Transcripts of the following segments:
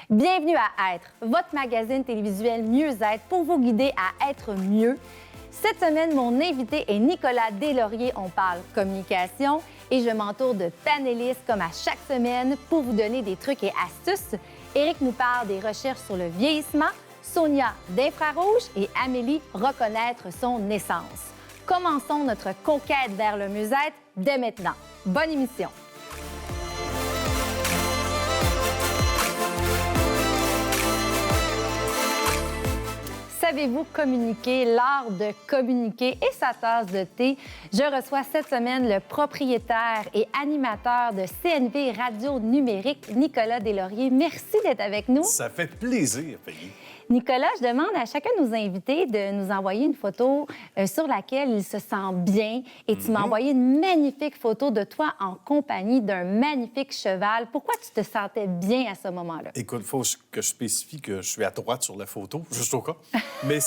Bienvenue à Être, votre magazine télévisuel Mieux-être pour vous guider à être mieux. Cette semaine, mon invité est Nicolas Deslauriers. On parle communication et je m'entoure de panélistes comme à chaque semaine pour vous donner des trucs et astuces. Éric nous parle des recherches sur le vieillissement, Sonia d'infrarouge et Amélie reconnaître son essence. Commençons notre conquête vers le mieux-être dès maintenant. Bonne émission! Savez-vous communiquer, l'art de communiquer et sa tasse de thé? Je reçois cette semaine le propriétaire et animateur de CNV Radio Numérique, Nicolas Deslauriers. Merci d'être avec nous. Ça fait plaisir, Peggy. Nicolas, je demande à chacun de nos invités de nous envoyer une photo sur laquelle il se sent bien. Et tu m'as envoyé une magnifique photo de toi en compagnie d'un magnifique cheval. Pourquoi tu te sentais bien à ce moment-là? Écoute, il faut que je spécifie que je suis à droite sur la photo, juste au cas. Mais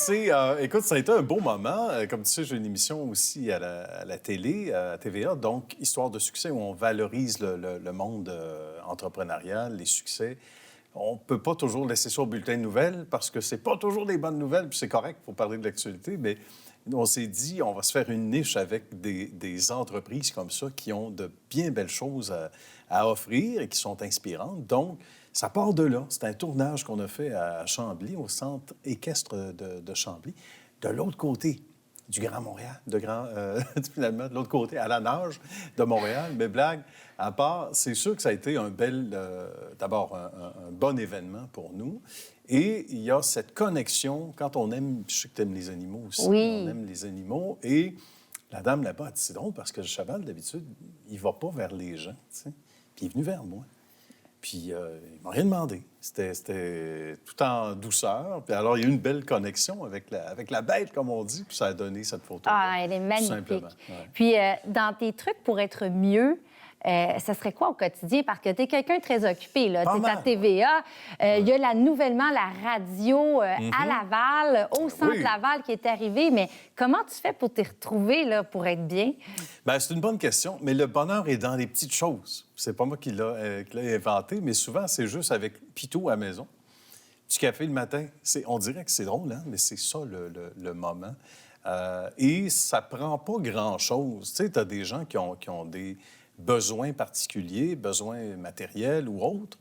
écoute, ça a été un beau moment. Comme tu sais, j'ai une émission aussi à la télé, à TVA, donc Histoire de succès, où on valorise le monde entrepreneurial, les succès. On ne peut pas toujours laisser ça au bulletin de nouvelles parce que c'est pas toujours des bonnes nouvelles, puis c'est correct pour parler de l'actualité, mais on s'est dit, on va se faire une niche avec des entreprises comme ça qui ont de bien belles choses à offrir et qui sont inspirantes. Donc, ça part de là. C'est un tournage qu'on a fait à Chambly, au centre équestre de Chambly. De l'autre côté du Grand Montréal, finalement, de l'autre côté, à la nage de Montréal. Mais blague à part, c'est sûr que ça a été d'abord un bon événement pour nous. Et il y a cette connexion, quand on aime, je sais que tu aimes les animaux aussi, oui. On aime les animaux. Et la dame là-bas a dit, c'est drôle parce que le cheval, d'habitude, il ne va pas vers les gens, tu sais. Puis il est venu vers moi. Puis il m'a rien demandé. C'était tout en douceur. Puis alors, il y a eu une belle connexion avec la bête, comme on dit, puis ça a donné cette photo. Ah, elle est magnifique. Simplement. Ouais. Puis, dans tes trucs pour être mieux, ça serait quoi au quotidien? Parce que tu es quelqu'un de très occupé, là. Tu es à TVA. Il y a nouvellement la radio à Laval, au Centre Laval qui est arrivé. Mais comment tu fais pour t'y retrouver, là, pour être bien? Bien, c'est une bonne question. Mais le bonheur est dans les petites choses. C'est pas moi qui l'ai inventé, mais souvent, c'est juste avec Pitou à la maison. Du café le matin. On dirait que c'est drôle, hein? Mais c'est ça, le moment. Et ça prend pas grand-chose. Tu sais, tu as des gens qui ont des besoins particuliers, besoins matériels ou autres,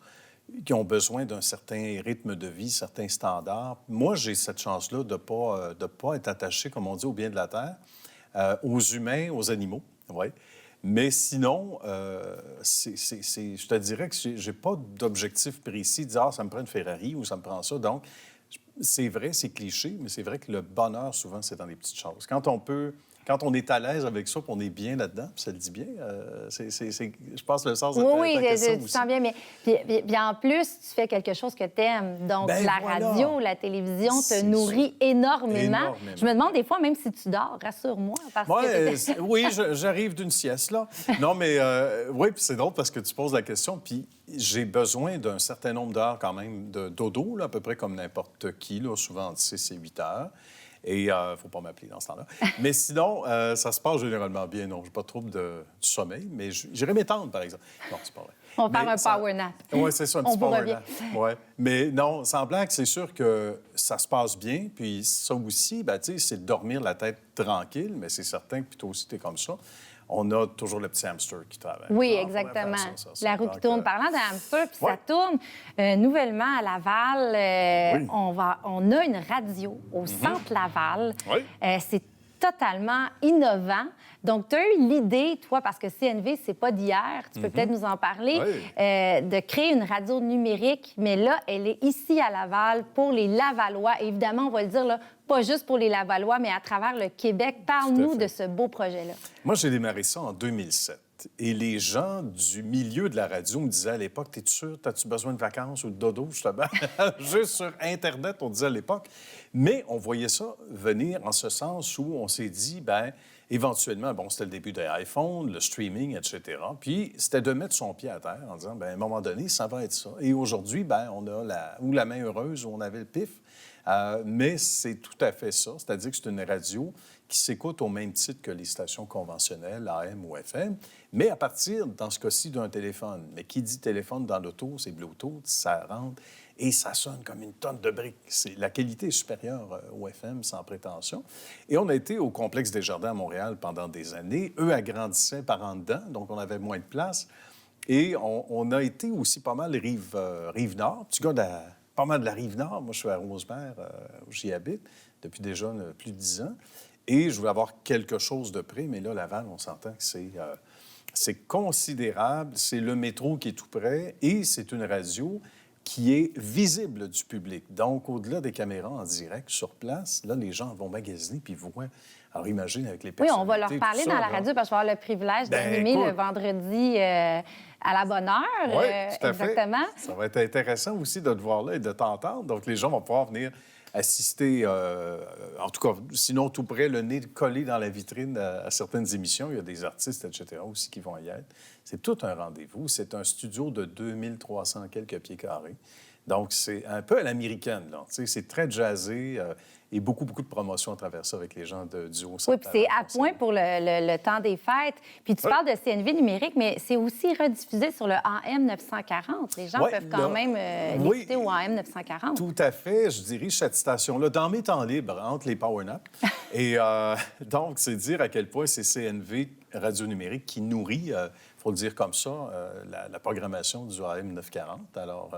qui ont besoin d'un certain rythme de vie, certains standards. Moi, j'ai cette chance-là de pas être attaché, comme on dit, au bien de la terre, aux humains, aux animaux, ouais. Mais sinon, je te dirais que j'ai pas d'objectif précis, de dire « Ah, ça me prend une Ferrari » ou « ça me prend ça ». Donc, c'est vrai, c'est cliché, mais c'est vrai que le bonheur, souvent, c'est dans les petites choses. Quand on est à l'aise avec ça, puis on est bien là-dedans, puis ça le dit bien, je pense le sens de ta question aussi. Tu sens bien, mais puis en plus, tu fais quelque chose que tu aimes. Donc, radio, la télévision te nourrit énormément. Je me demande des fois, même si tu dors, rassure-moi. Oui, j'arrive d'une sieste, là. Non, mais oui, puis c'est drôle parce que tu poses la question, puis j'ai besoin d'un certain nombre d'heures quand même de dodo, là, à peu près comme n'importe qui, là, souvent entre 6 et 8 heures. Et il ne faut pas m'appeler dans ce temps-là. Mais sinon, ça se passe généralement bien. Non, je n'ai pas de trouble du sommeil, mais j'irai m'étendre, par exemple. Non, c'est pas vrai. On va faire un power nap. Oui, c'est ça, un petit power nap. Ouais. Mais non, sans blague, c'est sûr que ça se passe bien. Puis ça aussi, ben, tu sais, c'est de dormir la tête tranquille, mais c'est certain que toi aussi, tu es comme ça. On a toujours le petit hamster qui travaille. Oui, exactement. La roue qui tourne. Parlant de hamster, puis ça tourne. Nouvellement, à Laval, on a une radio au Centre Laval. Oui. C'est totalement innovant. Donc, tu as eu l'idée, toi, parce que CNV, c'est pas d'hier, tu peux peut-être nous en parler, de créer une radio numérique, mais là, elle est ici à Laval pour les Lavallois. Évidemment, on va le dire, là, pas juste pour les Lavallois, mais à travers le Québec. Parle-nous de ce beau projet-là. Moi, j'ai démarré ça en 2007. Et les gens du milieu de la radio me disaient à l'époque, t'es-tu sûr, t'as-tu besoin de vacances ou de dodo, justement? Juste sur Internet, on disait à l'époque. Mais on voyait ça venir en ce sens où on s'est dit, bien, éventuellement, bon, c'était le début des iPhones, le streaming, etc. Puis c'était de mettre son pied à terre en disant, bien, à un moment donné, ça va être ça. Et aujourd'hui, bien, on a la main heureuse où on avait le pif. Mais c'est tout à fait ça. C'est-à-dire que c'est une radio qui s'écoutent au même titre que les stations conventionnelles, AM ou FM, mais à partir, dans ce cas-ci, d'un téléphone. Mais qui dit téléphone dans l'auto, c'est Bluetooth, ça rentre et ça sonne comme une tonne de briques. La qualité est supérieure au FM, sans prétention. Et on a été au Complexe des Jardins à Montréal pendant des années. Eux agrandissaient par en dedans, donc on avait moins de place. Et on a été aussi pas mal Rive-Nord. Tu gars pas mal de la Rive-Nord. Moi, je suis à Rosemère, où j'y habite, depuis déjà plus de 10 ans. Et je voulais avoir quelque chose de près, mais là, Laval, on s'entend que c'est considérable. C'est le métro qui est tout près et c'est une radio qui est visible du public. Donc, au-delà des caméras en direct, sur place, là, les gens vont magasiner puis voient. Alors, imagine avec les personnalités... Oui, on va leur parler dans la radio parce que je vais avoir le privilège d'animer le vendredi à la bonne heure. Oui, tout à exactement. fait. Ça va être intéressant aussi de te voir là et de t'entendre. Donc, les gens vont pouvoir venir assister, en tout cas, sinon tout près, le nez collé dans la vitrine à certaines émissions. Il y a des artistes, etc., aussi qui vont y être. C'est tout un rendez-vous. C'est un studio de 2300 quelques pieds carrés. Donc, c'est un peu à l'américaine, là. Tu sais, c'est très jazzé et beaucoup de promotions à travers ça avec les gens du Haut-Centre. Oui, puis c'est à point pour le temps des fêtes. Puis tu parles de CNV numérique, mais c'est aussi rediffusé sur le AM 940. Les gens peuvent quand même l'écouter au AM 940. Tout à fait. Je dirige cette station-là dans mes temps libres, entre les power naps. Et donc, c'est dire à quel point c'est CNV Radio Numérique qui nourrit, il faut le dire comme ça, la programmation du AM 940. Alors...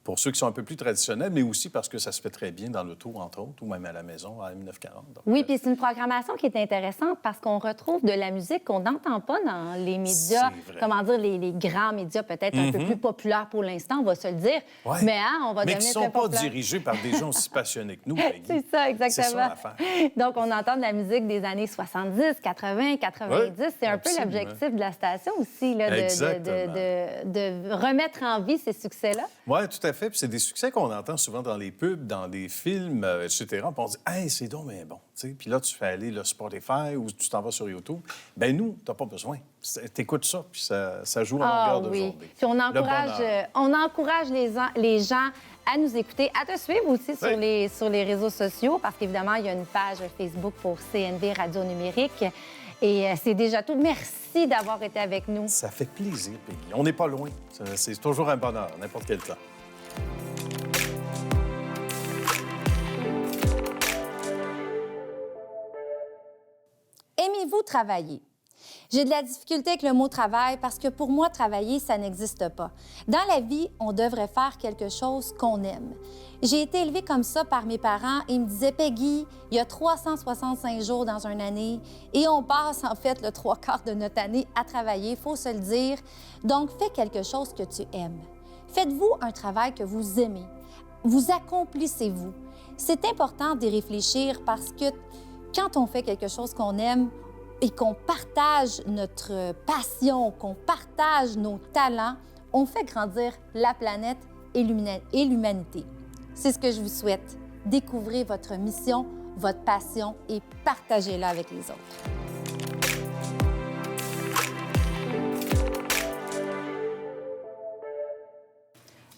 pour ceux qui sont un peu plus traditionnels, mais aussi parce que ça se fait très bien dans l'auto, entre autres, ou même à la maison, à M940. Donc, oui, puis c'est une programmation qui est intéressante parce qu'on retrouve de la musique qu'on n'entend pas dans les médias, comment dire, les grands médias peut-être un peu plus populaires pour l'instant, on va se le dire. Ouais. Mais on va mais devenir qui ne sont pas dirigés par des gens aussi passionnés que nous, Peggy. C'est ça, exactement. C'est ça l'affaire. Donc, on entend de la musique des années 70, 80, 90. Oui, c'est un peu l'objectif de la station aussi, là, de remettre en vie ces succès-là. Oui, tout à fait. Puis c'est des succès qu'on entend souvent dans les pubs, dans les films, etc. Puis on dit « Hey, c'est donc bien bon. » Puis là, tu fais aller le Spotify ou tu t'en vas sur YouTube. Bien, nous, tu n'as pas besoin. T'écoutes ça, puis ça joue à longueur de journée. Puis on encourage les gens à nous écouter, à te suivre aussi sur les réseaux sociaux, parce qu'évidemment, il y a une page Facebook pour CNV Radio Numérique. Et c'est déjà tout. Merci d'avoir été avec nous. Ça fait plaisir, Peggy. On n'est pas loin. C'est toujours un bonheur, n'importe quel temps. Aimez-vous travailler? J'ai de la difficulté avec le mot travail parce que pour moi, travailler, ça n'existe pas. Dans la vie, on devrait faire quelque chose qu'on aime. J'ai été élevée comme ça par mes parents. Ils me disaient, Peggy, il y a 365 jours dans une année et on passe en fait le 3/4 de notre année à travailler, il faut se le dire. Donc, fais quelque chose que tu aimes. Faites-vous un travail que vous aimez. Vous accomplissez-vous. C'est important d'y réfléchir parce que quand on fait quelque chose qu'on aime et qu'on partage notre passion, qu'on partage nos talents, on fait grandir la planète et l'humanité. C'est ce que je vous souhaite. Découvrez votre mission, votre passion et partagez-la avec les autres.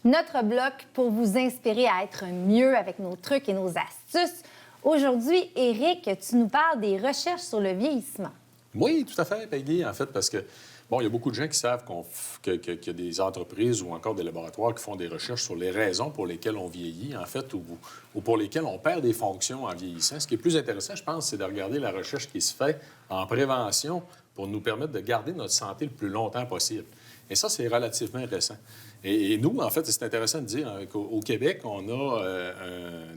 Notre bloc pour vous inspirer à être mieux avec nos trucs et nos astuces. Aujourd'hui, Éric, tu nous parles des recherches sur le vieillissement. Oui, tout à fait, Peggy, en fait, parce que, bon, il y a beaucoup de gens qui savent qu'il y a des entreprises ou encore des laboratoires qui font des recherches sur les raisons pour lesquelles on vieillit, en fait, ou pour lesquelles on perd des fonctions en vieillissant. Ce qui est plus intéressant, je pense, c'est de regarder la recherche qui se fait en prévention pour nous permettre de garder notre santé le plus longtemps possible. Et ça, c'est relativement récent. Et nous, en fait, c'est intéressant de dire qu'au Québec, on a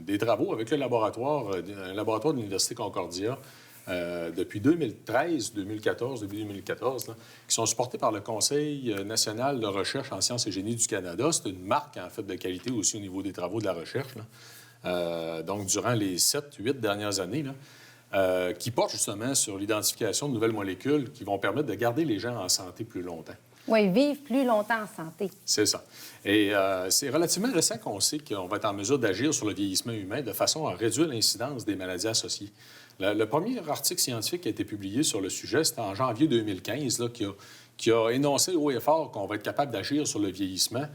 des travaux avec un laboratoire de l'Université Concordia depuis 2013-2014, début 2014, là, qui sont supportés par le Conseil national de recherche en sciences et génie du Canada. C'est une marque, en fait, de qualité aussi au niveau des travaux de la recherche, là. Donc, durant les 7-8 dernières années, là, qui portent justement sur l'identification de nouvelles molécules qui vont permettre de garder les gens en santé plus longtemps. Oui, vivre plus longtemps en santé. C'est ça. Et c'est relativement récent qu'on sait qu'on va être en mesure d'agir sur le vieillissement humain de façon à réduire l'incidence des maladies associées. Le premier article scientifique qui a été publié sur le sujet, c'était en janvier 2015, là, qui a énoncé haut et fort qu'on va être capable d'agir sur le vieillissement.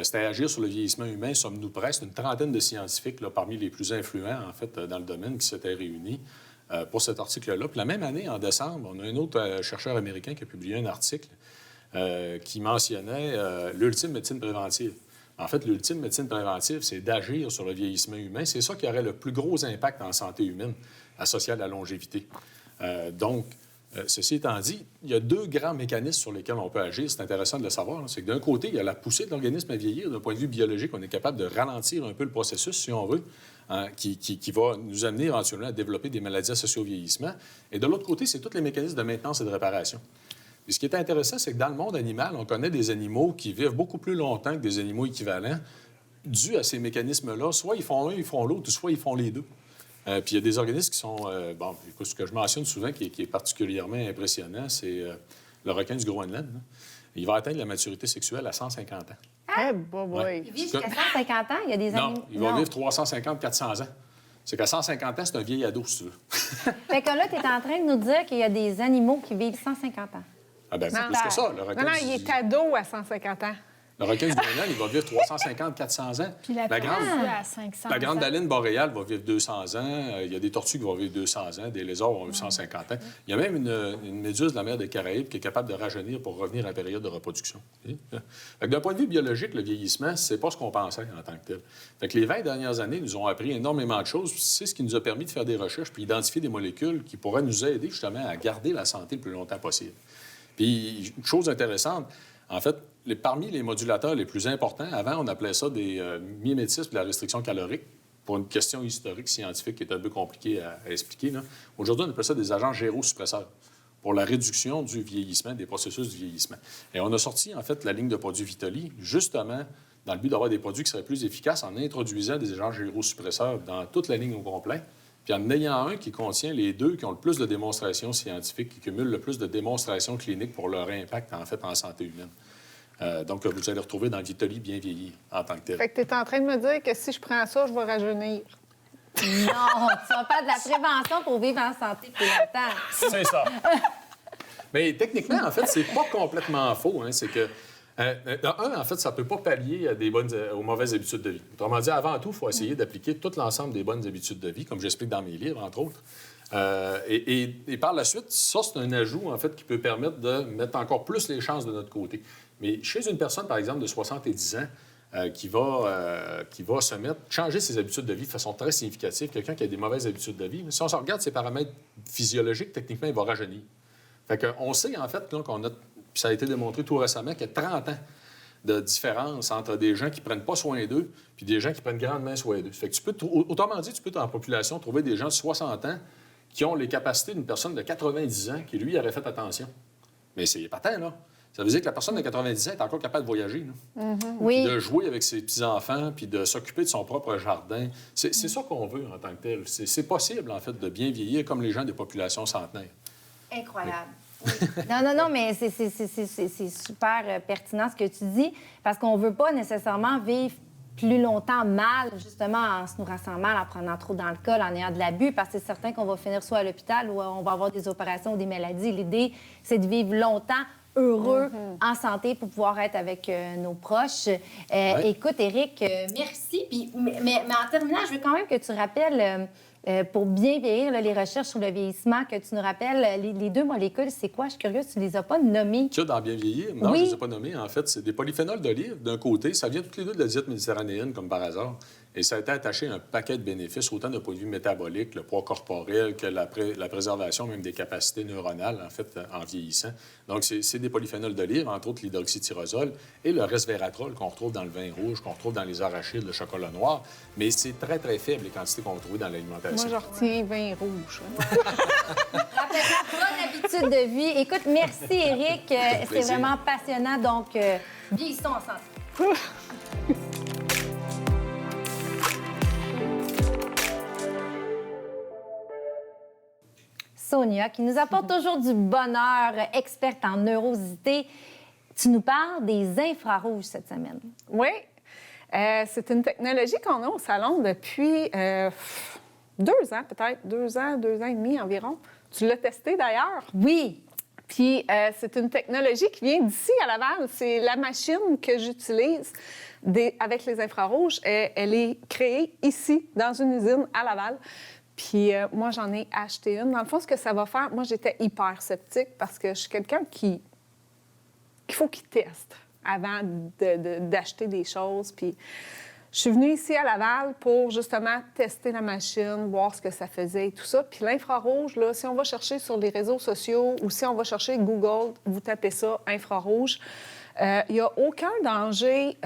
C'était agir sur le vieillissement humain, sommes-nous prêts? C'est une trentaine de scientifiques, là, parmi les plus influents, en fait, dans le domaine, qui s'étaient réunis. pour cet article-là. Puis la même année, en décembre, on a un autre chercheur américain qui a publié un article qui mentionnait l'ultime médecine préventive. En fait, l'ultime médecine préventive, c'est d'agir sur le vieillissement humain. C'est ça qui aurait le plus gros impact en santé humaine associé à la longévité. Ceci étant dit, il y a 2 grands mécanismes sur lesquels on peut agir. C'est intéressant de le savoir. C'est que d'un côté, il y a la poussée de l'organisme à vieillir. D'un point de vue biologique, on est capable de ralentir un peu le processus, si on veut, qui va nous amener éventuellement à développer des maladies associées au vieillissement. Et de l'autre côté, c'est tous les mécanismes de maintenance et de réparation. Et ce qui est intéressant, c'est que dans le monde animal, on connaît des animaux qui vivent beaucoup plus longtemps que des animaux équivalents, dû à ces mécanismes-là. Soit ils font un, ils font l'autre, soit ils font les deux. Puis il y a des organismes qui sont... écoute, ce que je mentionne souvent qui est particulièrement impressionnant, c'est le requin du Groenland. Là. Il va atteindre la maturité sexuelle à 150 ans. Ah, boy. Il vit jusqu'à 150 ans, il y a des animaux... Non, il va vivre 350-400 ans. C'est qu'à 150 ans, c'est un vieil ado, si tu veux. Fait que là, tu es en train de nous dire qu'il y a des animaux qui vivent 150 ans. Ah ben, c'est plus que ça. Le requin il est ado à 150 ans. Le requin du Groenland, il va vivre 350-400 ans. Puis la grande, à 500 la grande ans. baleine boréale va vivre 200 ans. Il y a des tortues qui vont vivre 200 ans. Des lézards vont vivre 150 ans. Il y a même une méduse de la mer des Caraïbes qui est capable de rajeunir pour revenir à la période de reproduction. D'un point de vue biologique, le vieillissement, c'est pas ce qu'on pensait en tant que tel. Fait que les 20 dernières années nous ont appris énormément de choses. C'est ce qui nous a permis de faire des recherches puis identifier des molécules qui pourraient nous aider justement à garder la santé le plus longtemps possible. Puis, une chose intéressante, en fait, parmi les modulateurs les plus importants, avant, on appelait ça des mimétismes de la restriction calorique, pour une question historique, scientifique qui est un peu compliquée à expliquer. Aujourd'hui, on appelle ça des agents gérosuppresseurs pour la réduction du vieillissement, des processus du vieillissement. Et on a sorti, en fait, la ligne de produits Vitali, justement, dans le but d'avoir des produits qui seraient plus efficaces en introduisant des agents gérosuppresseurs dans toute la ligne au complet, puis en ayant un qui contient les 2 qui ont le plus de démonstrations scientifiques, qui cumulent le plus de démonstrations cliniques pour leur impact, en fait, en santé humaine. Donc, vous allez retrouver dans le Vitali bien vieilli en tant que tel. Fait que tu es en train de me dire que si je prends ça, je vais rajeunir. Non, tu vas faire de la prévention pour vivre en santé plus longtemps. C'est ça. Mais techniquement, en fait, c'est pas complètement faux. C'est que, en fait, ça peut pas pallier à aux mauvaises habitudes de vie. Autrement dit, avant tout, il faut essayer d'appliquer tout l'ensemble des bonnes habitudes de vie, comme j'explique dans mes livres, entre autres. Et par la suite, ça, c'est un ajout, en fait, qui peut permettre de mettre encore plus les chances de notre côté. Mais chez une personne, par exemple, de 70 ans, qui va changer ses habitudes de vie de façon très significative, quelqu'un qui a des mauvaises habitudes de vie, si on se regarde ses paramètres physiologiques, techniquement, il va rajeunir. Fait qu'on sait, en fait, là, ça a été démontré tout récemment, qu'il y a 30 ans de différence entre des gens qui ne prennent pas soin d'eux puis des gens qui prennent grandement soin d'eux. Fait que autrement dit, tu peux, dans la population, trouver des gens de 60 ans qui ont les capacités d'une personne de 90 ans qui, lui, aurait fait attention. Mais c'est patent, là. Ça veut dire que la personne de 90 ans est encore capable de voyager, là. Oui. De jouer avec ses petits-enfants, puis de s'occuper de son propre jardin. C'est ça qu'on veut en tant que tel. C'est possible, en fait, de bien vieillir comme les gens des populations centenaires. Incroyable. Oui. Non, mais c'est super pertinent ce que tu dis, parce qu'on ne veut pas nécessairement vivre plus longtemps mal, justement, en se nourrissant mal, en prenant trop d'alcool, en ayant de l'abus, parce que c'est certain qu'on va finir soit à l'hôpital ou on va avoir des opérations ou des maladies. L'idée, c'est de vivre longtemps, heureux, en santé, pour pouvoir être avec nos proches. Écoute, Éric, merci. Puis, mais en terminant, je veux quand même que tu rappelles... pour bien vieillir, là, les recherches sur le vieillissement, que tu nous rappelles, les 2 molécules, c'est quoi? Je suis curieuse, tu ne les as pas nommées. Ça, dans bien vieillir? Non, oui. Je ne les ai pas nommées. En fait, c'est des polyphénols d'olive, d'un côté. Ça vient toutes les 2 de la diète méditerranéenne, comme par hasard. Et ça a été attaché à un paquet de bénéfices, autant d'un point de vue métabolique, le poids corporel, que la préservation même des capacités neuronales, en fait, en vieillissant. Donc, c'est des polyphénols d'olive, entre autres l'hydroxytyrosol et le resveratrol qu'on retrouve dans le vin rouge, qu'on retrouve dans les arachides, le chocolat noir. Mais c'est très, très faible, les quantités qu'on va trouver dans l'alimentation. Moi, je retiens vin rouge. Rappelle-toi, bonne habitude de vie. Écoute, merci, Éric. C'est vraiment passionnant. Donc, vieillissons en santé. Sonia, qui nous apporte toujours du bonheur, experte en neurosité. Tu nous parles des infrarouges cette semaine. Oui. C'est une technologie qu'on a au salon depuis 2 ans, peut-être. 2 ans et demi environ. Tu l'as testé d'ailleurs? Oui. Puis c'est une technologie qui vient d'ici à Laval. C'est la machine que j'utilise avec les infrarouges. Elle est créée ici, dans une usine à Laval. Puis moi, j'en ai acheté une. Dans le fond, ce que ça va faire, moi, j'étais hyper sceptique parce que je suis quelqu'un qu'il faut qu'il teste avant d'acheter des choses. Puis je suis venue ici à Laval pour justement tester la machine, voir ce que ça faisait et tout ça. Puis l'infrarouge, là, si on va chercher sur les réseaux sociaux ou si on va chercher Google, vous tapez ça, infrarouge, il n'y a aucun danger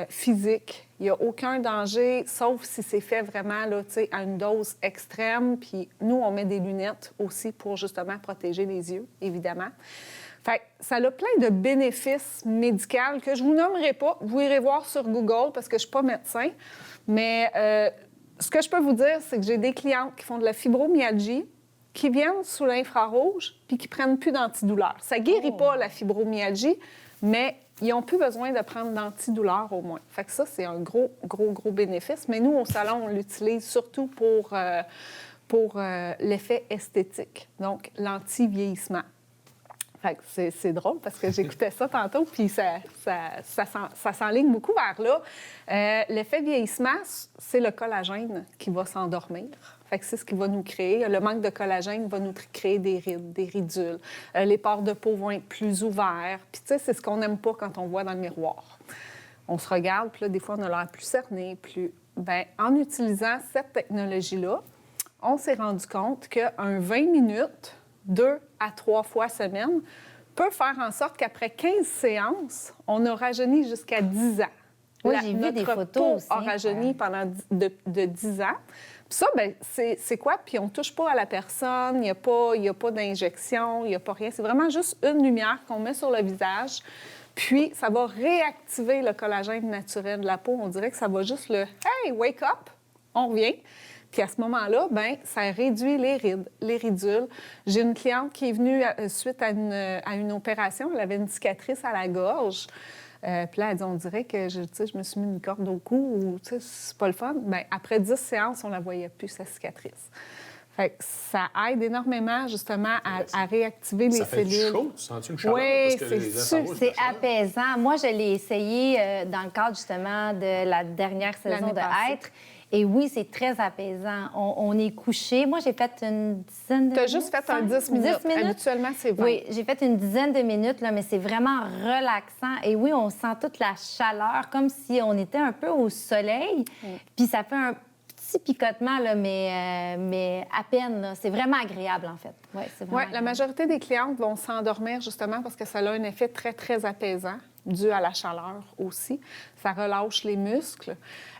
physique. Il n'y a aucun danger, sauf si c'est fait vraiment là, à une dose extrême. Puis nous, on met des lunettes aussi pour justement protéger les yeux, évidemment. Fait que ça a plein de bénéfices médicaux que je ne vous nommerai pas. Vous irez voir sur Google parce que je ne suis pas médecin. Mais ce que je peux vous dire, c'est que j'ai des clientes qui font de la fibromyalgie, qui viennent sous l'infrarouge puis qui ne prennent plus d'antidouleurs. Ça ne guérit pas la fibromyalgie, mais ils n'ont plus besoin de prendre d'antidouleurs au moins. Fait que ça, c'est un gros bénéfice. Mais nous, au salon, on l'utilise surtout pour l'effet esthétique, donc l'anti-vieillissement. Fait que c'est drôle parce que j'écoutais ça tantôt, puis ça s'enligne beaucoup vers là. L'effet vieillissement, c'est le collagène qui va s'endormir. Fait que c'est ce qui va nous créer. Le manque de collagène va nous créer des rides, des ridules. Les pores de peau vont être plus ouverts. Puis, tu sais, c'est ce qu'on n'aime pas quand on voit dans le miroir. On se regarde, puis là, des fois, on a l'air plus cerné, plus... Bien, en utilisant cette technologie-là, on s'est rendu compte qu'un 20 minutes, 2 à 3 fois semaine, peut faire en sorte qu'après 15 séances, on a rajeuni jusqu'à 10 ans. Oui, j'ai vu des photos aussi. A rajeuni pendant de 10 ans. Puis ça, bien, c'est quoi? Puis on ne touche pas à la personne, il n'y a pas d'injection, il n'y a pas rien. C'est vraiment juste une lumière qu'on met sur le visage. Puis ça va réactiver le collagène naturel de la peau. On dirait que ça va juste le « Hey, wake up! » On revient. Puis à ce moment-là, bien, ça réduit les rides, les ridules. J'ai une cliente qui est venue suite à une opération. Elle avait une cicatrice à la gorge. Puis là, elle dit, on dirait que je me suis mis une corde au cou ou c'est pas le fun. Bien, après 10 séances, on ne la voyait plus, sa cicatrice. Fait que ça aide énormément, justement, à réactiver les cellules. Ça fait chaud? Tu sens-tu une chaleur? Oui, c'est apaisant. Moi, je l'ai essayé dans le cadre, justement, de la dernière saison de Être. Et oui, c'est très apaisant. On est couché. Moi, j'ai fait une dizaine de minutes. Tu as juste fait un 10 minutes. Habituellement, c'est 20. Oui, j'ai fait une dizaine de minutes, là, mais c'est vraiment relaxant. Et oui, on sent toute la chaleur, comme si on était un peu au soleil. Puis ça fait un petit picotement, là, mais à peine. Là. C'est vraiment agréable, en fait. Oui, c'est vraiment agréable. La majorité des clientes vont s'endormir justement parce que ça a un effet très, très apaisant, dû à la chaleur aussi. Ça relâche les muscles.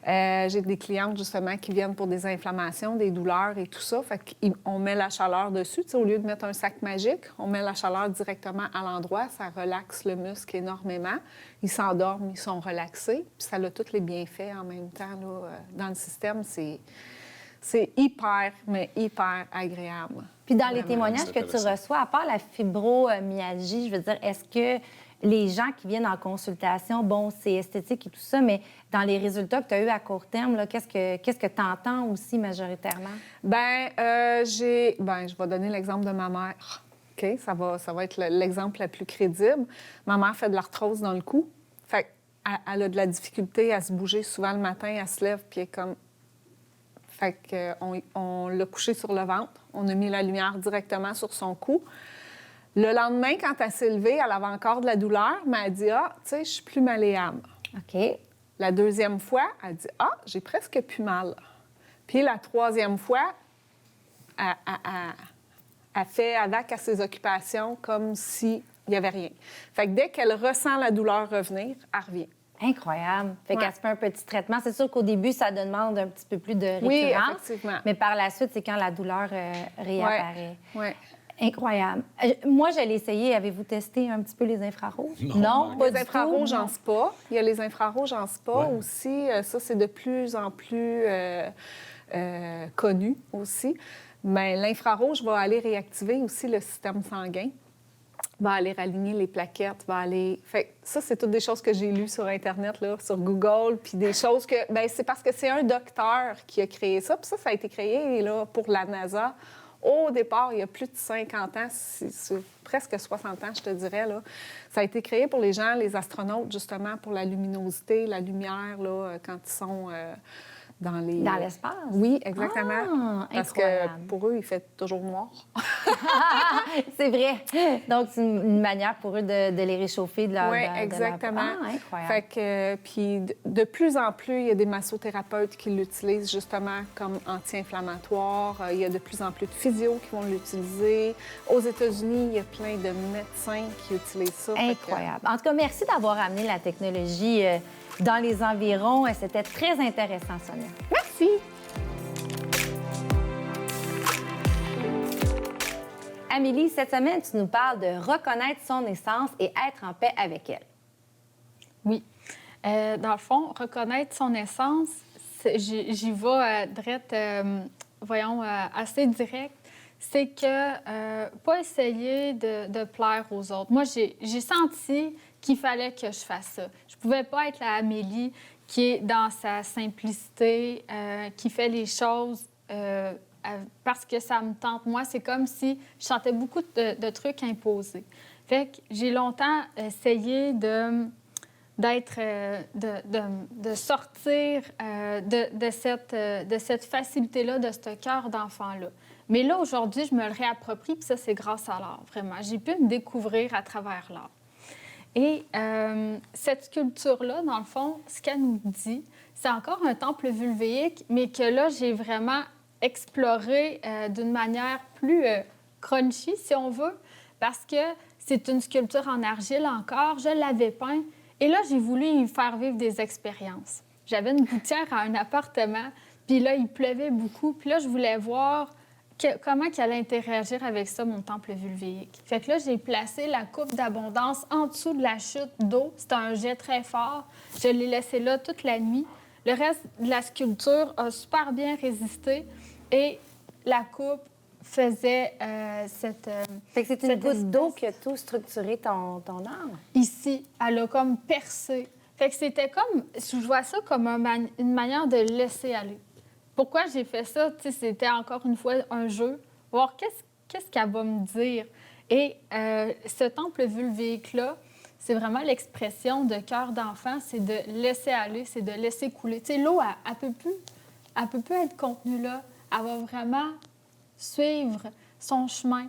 J'ai des clientes, justement, qui viennent pour des inflammations, des douleurs et tout ça. Fait qu'on met la chaleur dessus. T'sais, au lieu de mettre un sac magique, on met la chaleur directement à l'endroit. Ça relaxe le muscle énormément. Ils s'endorment, ils sont relaxés. Puis ça a tous les bienfaits en même temps. Là, dans le système, c'est hyper, mais hyper agréable. Puis dans les témoignages que tu reçois, à part la fibromyalgie, je veux dire, est-ce que les gens qui viennent en consultation, bon, c'est esthétique et tout ça, mais dans les résultats que tu as eus à court terme, là, qu'est-ce que tu entends aussi majoritairement? Bien, je vais donner l'exemple de ma mère. OK? Ça va être l'exemple le plus crédible. Ma mère fait de l'arthrose dans le cou. Fait qu'elle a de la difficulté à se bouger souvent le matin, elle se lève, puis elle est comme... Fait qu'on l'a couchée sur le ventre. On a mis la lumière directement sur son cou. Le lendemain, quand elle s'est levée, elle avait encore de la douleur, mais elle dit « Ah, tu sais, je suis plus malléable. » OK. La deuxième fois, elle dit « Ah, j'ai presque plus mal. » Puis la troisième fois, elle fait avec à ses occupations comme s'il n'y avait rien. Fait que dès qu'elle ressent la douleur revenir, elle revient. Incroyable. Fait qu'elle se fait un petit traitement. C'est sûr qu'au début, ça demande un petit peu plus de récurrence. Oui, effectivement. Mais par la suite, c'est quand la douleur réapparaît. Oui. Incroyable. Moi, je l'ai essayé. Avez-vous testé un petit peu les infrarouges? Non, pas les infrarouges en spa. Il y a les infrarouges en spa aussi. Ça, c'est de plus en plus connu aussi. Mais l'infrarouge va aller réactiver aussi le système sanguin. Va aller raligner les plaquettes, va aller... Fait ça, c'est toutes des choses que j'ai lues sur Internet, là, sur Google, puis des choses que... Bien, c'est parce que c'est un docteur qui a créé ça. Puis ça a été créé là, pour la NASA. Au départ, il y a plus de 50 ans, c'est presque 60 ans, je te dirais. Là. Ça a été créé pour les gens, les astronautes, justement, pour la luminosité, la lumière, là, quand ils sont Dans l'espace? Oui, exactement. Ah, Parce incroyable. que pour eux, il fait toujours noir. C'est vrai. Donc, c'est une manière pour eux de les réchauffer de leur... Oui, de leur- exactement. Ah, incroyable. Fait que, puis de plus en plus, il y a des massothérapeutes qui l'utilisent justement comme anti-inflammatoire. Il y a de plus en plus de physios qui vont l'utiliser. Aux États-Unis, il y a plein de médecins qui utilisent ça. Fait que- Incroyable. En tout cas, merci d'avoir amené la technologie dans les environs. C'était très intéressant, Sonia. Merci! Amélie, cette semaine, tu nous parles de reconnaître son essence et être en paix avec elle. Oui. Dans le fond, reconnaître son essence, j'y vais assez direct. C'est que pas essayer de plaire aux autres. Moi, j'ai senti qu'il fallait que je fasse ça. Je pouvais pas être la Amélie qui est dans sa simplicité, qui fait les choses parce que ça me tente. Moi, c'est comme si je sentais beaucoup de trucs imposés. Fait que j'ai longtemps essayé de sortir de cette facilité-là, de ce cœur d'enfant-là. Mais là, aujourd'hui, je me le réapproprie, puis ça, c'est grâce à l'art, vraiment. J'ai pu me découvrir à travers l'art. Et cette sculpture-là, dans le fond, ce qu'elle nous dit, c'est encore un temple vulvéique, mais que là, j'ai vraiment exploré d'une manière plus crunchy, si on veut, parce que c'est une sculpture en argile encore. Je l'avais peint. Et là, j'ai voulu y faire vivre des expériences. J'avais une gouttière à un appartement, puis là, il pleuvait beaucoup. Puis là, je voulais voir comment qu'elle allait interagir avec ça, mon temple vulvéique. Fait que là, j'ai placé la coupe d'abondance en dessous de la chute d'eau. C'était un jet très fort. Je l'ai laissé là toute la nuit. Le reste de la sculpture a super bien résisté et la coupe faisait cette... Fait que c'est une cette goutte d'eau espèce- qui a tout structuré ton art. Ici, elle a comme percé. Fait que c'était comme... Je vois ça comme une manière de laisser aller. Pourquoi j'ai fait ça? Tu sais, c'était encore une fois un jeu. Voir qu'est-ce qu'elle va me dire. Et ce temple vulvéique-là, c'est vraiment l'expression de cœur d'enfant, c'est de laisser aller, c'est de laisser couler. Tu sais, l'eau, elle peut plus être contenue là. Elle va vraiment suivre son chemin.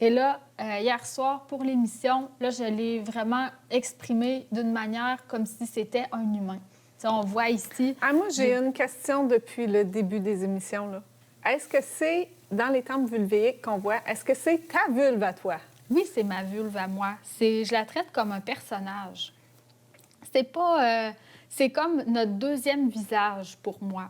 Et là, hier soir, pour l'émission, là, je l'ai vraiment exprimé d'une manière comme si c'était un humain. Tu sais, on voit ici... Ah, moi, j'ai une question depuis le début des émissions. Là. Est-ce que c'est, dans les temples vulvéiques qu'on voit, est-ce que c'est ta vulve à toi? Oui, c'est ma vulve à moi. Je la traite comme un personnage. C'est pas... c'est comme notre deuxième visage pour moi.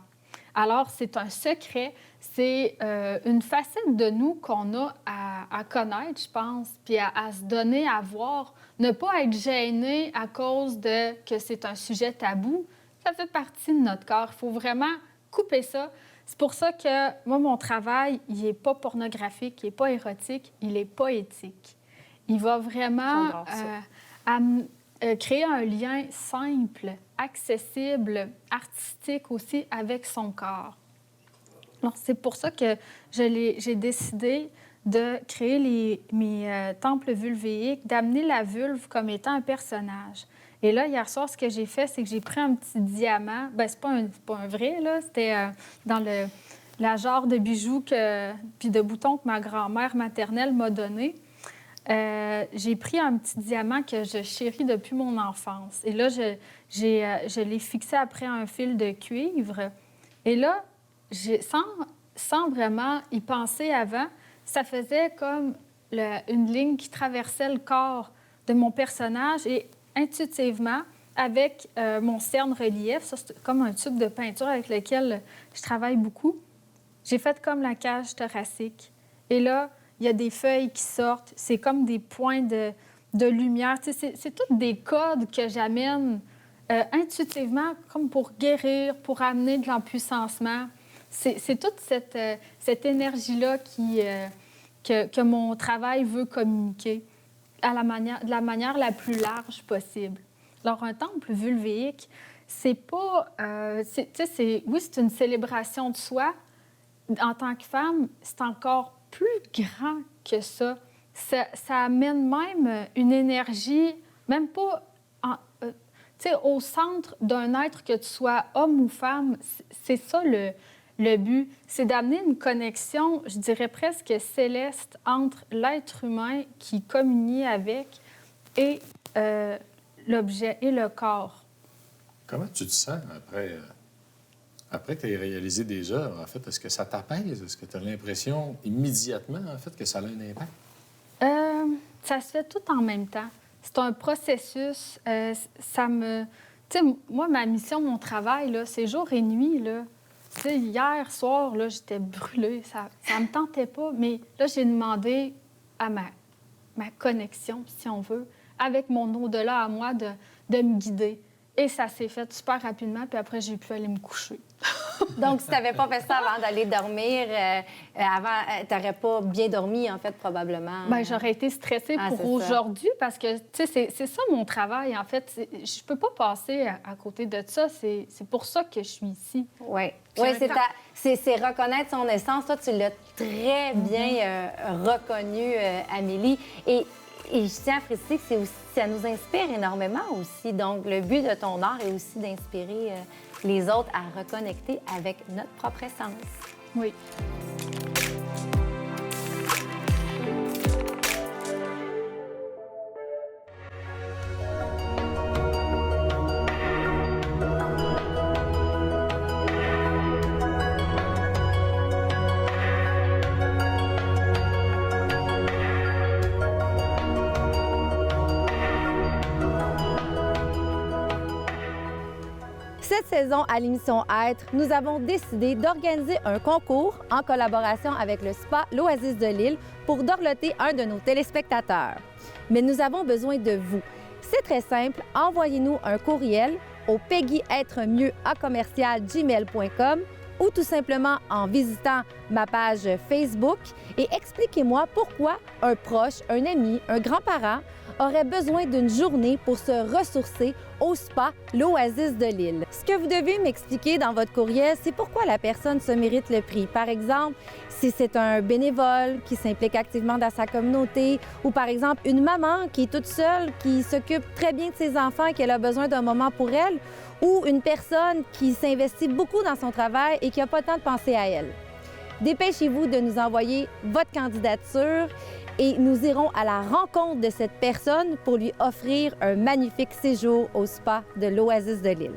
Alors, c'est un secret. C'est une facette de nous qu'on a à connaître, je pense, puis à se donner à voir. Ne pas être gêné à cause de que c'est un sujet tabou. Ça fait partie de notre corps. Il faut vraiment couper ça. C'est pour ça que moi, mon travail, il n'est pas pornographique, il n'est pas érotique, il est poétique. Il va vraiment J'adore ça. créer un lien simple, accessible, artistique aussi avec son corps. Alors, c'est pour ça que j'ai décidé de créer mes temples vulvéiques, d'amener la vulve comme étant un personnage. Et là, hier soir, ce que j'ai fait, c'est que j'ai pris un petit diamant. Bien, c'est pas un vrai, là. C'était dans la jarre de bijoux puis de boutons que ma grand-mère maternelle m'a donné. J'ai pris un petit diamant que je chéris depuis mon enfance. Et là, je l'ai fixé après un fil de cuivre. Et là, sans vraiment y penser avant, ça faisait comme une ligne qui traversait le corps de mon personnage. Et intuitivement, avec mon cerne relief, ça c'est comme un tube de peinture avec lequel je travaille beaucoup, j'ai fait comme la cage thoracique. Et là, il y a des feuilles qui sortent. C'est comme des points de lumière. Tu sais, c'est tous des codes que j'amène intuitivement comme pour guérir, pour amener de l'empuissancement. C'est toute cette énergie-là que mon travail veut communiquer de la manière la plus large possible. Alors, un temple vulvéique, c'est pas... oui, c'est une célébration de soi. En tant que femme, c'est encore plus grand que ça. Ça amène même une énergie, même pas... tu tu sais, au centre d'un être, que tu sois homme ou femme, c'est ça le but. C'est d'amener une connexion, je dirais presque céleste, entre l'être humain qui communie avec et l'objet et le corps. Comment tu te sens après que tu aies réalisé des œuvres, en fait? Est-ce que ça t'apaise? Est-ce que tu as l'impression immédiatement, en fait, que ça a un impact? Ça se fait tout en même temps. C'est un processus. Ça me... Tu sais, moi, ma mission, mon travail, là, c'est jour et nuit, là. Tu sais, hier soir, là, j'étais brûlée. Ça me tentait pas. Mais là, j'ai demandé à ma connexion, si on veut, avec mon au-delà à moi, de me guider. Et ça s'est fait super rapidement, puis après, j'ai pu aller me coucher. Donc, si tu n'avais pas fait ça avant d'aller dormir, tu n'aurais pas bien dormi, en fait, probablement. Bien, j'aurais été stressée pour aujourd'hui parce que, tu sais, c'est ça mon travail, en fait. Je peux pas passer à côté de ça. C'est pour ça que je suis ici. Oui. Oui, c'est reconnaître son essence. Toi, tu l'as très bien reconnu, Amélie. Et je tiens à préciser que ça nous inspire énormément aussi. Donc, le but de ton art est aussi d'inspirer les autres à reconnecter avec notre propre essence. Oui. Cette saison, à l'émission Être, nous avons décidé d'organiser un concours en collaboration avec le spa L'Oasis de Lille pour dorloter un de nos téléspectateurs. Mais nous avons besoin de vous. C'est très simple, envoyez-nous un courriel au peggyêtre-mieux@gmail.com ou tout simplement en visitant ma page Facebook et expliquez-moi pourquoi un proche, un ami, un grand-parent aurait besoin d'une journée pour se ressourcer au spa L'Oasis de Lille. Ce que vous devez m'expliquer dans votre courriel, c'est pourquoi la personne se mérite le prix. Par exemple, si c'est un bénévole qui s'implique activement dans sa communauté ou par exemple une maman qui est toute seule, qui s'occupe très bien de ses enfants et qu'elle a besoin d'un moment pour elle, ou une personne qui s'investit beaucoup dans son travail et qui n'a pas le temps de penser à elle. Dépêchez-vous de nous envoyer votre candidature et nous irons à la rencontre de cette personne pour lui offrir un magnifique séjour au spa de l'Oasis de Lille.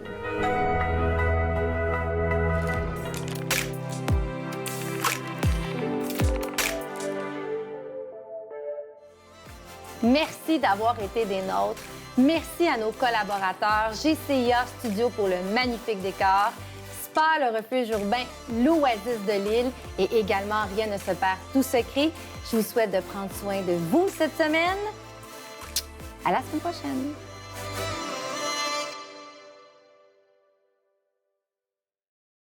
Merci d'avoir été des nôtres. Merci à nos collaborateurs, GCIA Studio pour le magnifique décor, Spa, le refuge urbain, l'Oasis de Lille et également Rien ne se perd, tout se crée. Je vous souhaite de prendre soin de vous cette semaine. À la semaine prochaine.